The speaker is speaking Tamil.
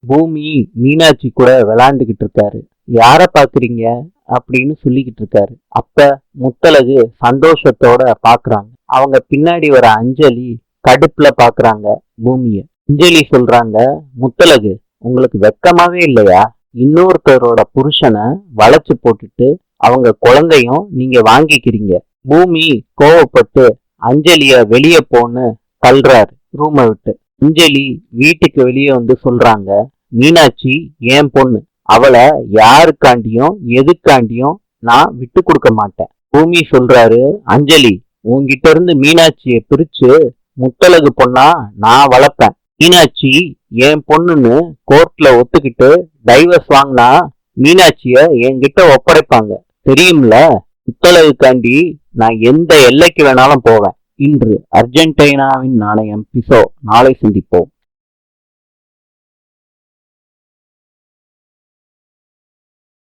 பூமி மீனாட்சி கூட விளையாண்டுகிட்டு இருக்காரு. யார பாக்குறீங்க அப்படின்னு சொல்லிக்கிட்டு இருக்காரு. அப்ப முத்தழகு சந்தோஷத்தோட பாக்குறாங்க. அவங்க பின்னாடி வர அஞ்சலி கடுப்புல பாக்குறாங்க பூமிய. அஞ்சலி சொல்றாங்க, முத்தழகு உங்களுக்கு வெக்கமாவே இல்லையா? இன்னொருத்தரோட புருஷனை வளைச்சு போட்டுட்டு அவங்க குழந்தையும் நீங்க வாங்கிக்கிறீங்க. பூமி கோவப்பட்டு அஞ்சலிய வெளியே போன்னு தள்ளுறாரு ரூமை விட்டு. அஞ்சலி வீட்டுக்கு வெளியே வந்து சொல்றாங்க, மீனாட்சி என் பொண்ணு, அவளை யாருக்காண்டியும் எதுக்காண்டியும் நான் விட்டு கொடுக்க மாட்டேன். பூமி சொல்றாரு, அஞ்சலி உன்கிட்ட இருந்து மீனாட்சியை பிரிச்சு முத்தழகு பொண்ணா நான் வளர்ப்பேன். மீனாட்சி என் பொண்ணுன்னு கோர்ட்ல ஒத்துக்கிட்டு டைவர்ஸ் வாங்கினா மீனாட்சிய என்கிட்ட ஒப்படைப்பாங்க தெரியும்ல. முத்தழகுக்காண்டி நான் எந்த எல்லைக்கு வேணாலும் போவேன். இன்று அர்ஜென்டினாவின் நாணயம் பிசோ. நாளை சந்திப்போம்.